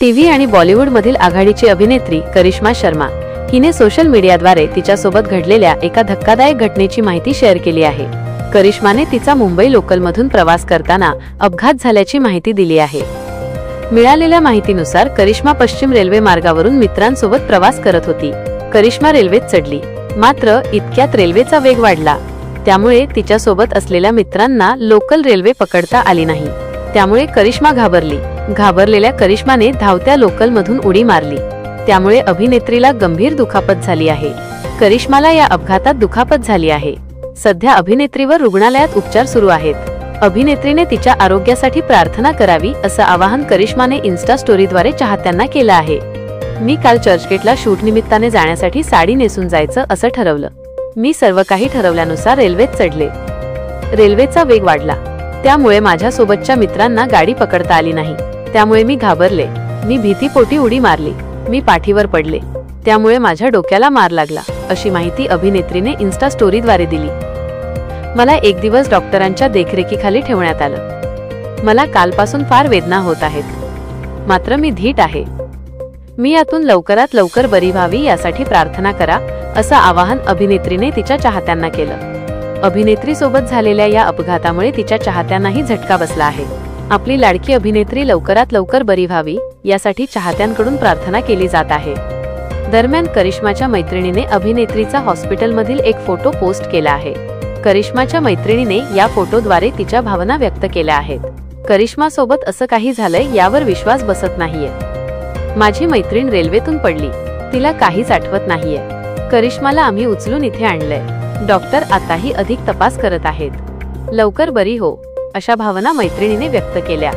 TV आणि बॉलिवूडमधील आघाडीची अभिनेत्री करिश्मा शर्मा हिने सोशल मीडियाद्वारे तिच्यासोबत घडलेल्या एका धक्कादायक घटनेची माहिती शेअर केली आहे। करिश्माने तिचा मुंबई लोकलमधून प्रवास करताना अपघात झाल्याची माहिती दिली आहे। मिळालेल्या माहितीनुसार करिश्मा पश्चिम रेल्वे मार्गावरून मित्रांसोबत प्रवास करत होती। करिश्मा रेल्वेत चढली, मात्र इतक्यात रेल्वेचा वेग वाढला, त्यामुळे तिच्यासोबत असलेल्या मित्रांना लोकल रेल्वे पकडता आली नाही। त्यामुळे करिश्मा घाबरली। घाबरलेल्या करिश्माने धावत्या लोकलमधून उडी मारली, त्यामुळे अभिनेत्रीला गंभीर दुखापत झाली आहे। करिश्माला या अपघातात दुखापत झाली आहे। सध्या अभिनेत्रीवर रुग्णालयात उपचार सुरू आहेत। अभिनेत्रीने तिच्या आरोग्यासाठी प्रार्थना करावी असं आवाहन करिश्माने इन्स्टा स्टोरीद्वारे चाहत्यांना केलं आहे। मी काल चर्चगेटला शूट निमित्ताने जाण्यासाठी साडी नेसून जायचं असं ठरवलं। मी सर्व काही ठरवल्यानुसार रेल्वेत चढले। रेल्वेचा वेग वाढला, त्यामुळे माझ्या सोबतच्या मित्रांना गाडी पकडता आली नाही, त्यामुळे मी घाबरले। मी भीतीपोटी उडी मारली। मी पाठीवर पडले, त्यामुळे माझ्या डोक्याला मार लागला, अशी माहिती अभिनेत्रीने इन्स्टा स्टोरीद्वारे दिली। मला एक दिवस डॉक्टरांच्या देखरेखीखाली ठेवण्यात आलं। मला कालपासून फार वेदना होत आहेत, मात्र मी धीट आहे। मी यातून लवकरात लवकर बरी व्हावी यासाठी प्रार्थना करा असं आवाहन अभिनेत्रीने तिच्या चाहत्यांना केलं। अभिनेत्री सोबत झालेल्या या अपघातामुळे तिच्या चाहत्यांनाही झटका बसला आहे। आपली लाडकी अभिनेत्री लवकरात लवकर बरी व्हावी यासाठी चाहत्यांकडून प्रार्थना केली जात आहे। दरम्यान करिश्माच्या मैत्रिणीने अभिनेत्रीचा हॉस्पिटलमधील एक फोटो पोस्ट केला आहे। करिश्माच्या मैत्रिणीने या फोटोद्वारे तिच्या भावना व्यक्त केल्या आहेत। करिश्मा सोबत असं काही झालंय यावर विश्वास बसत नाहीये। माझी मैत्रीण रेल्वेतून पडली, तिला काहीच आठवत नाहीये। करिश्माला आम्ही उचलून इथे आणलंय। डॉक्टर आताही अधिक तपास करत आहेत। लवकर बरी हो, अशा भावना मैत्रिणीने व्यक्त केल्या।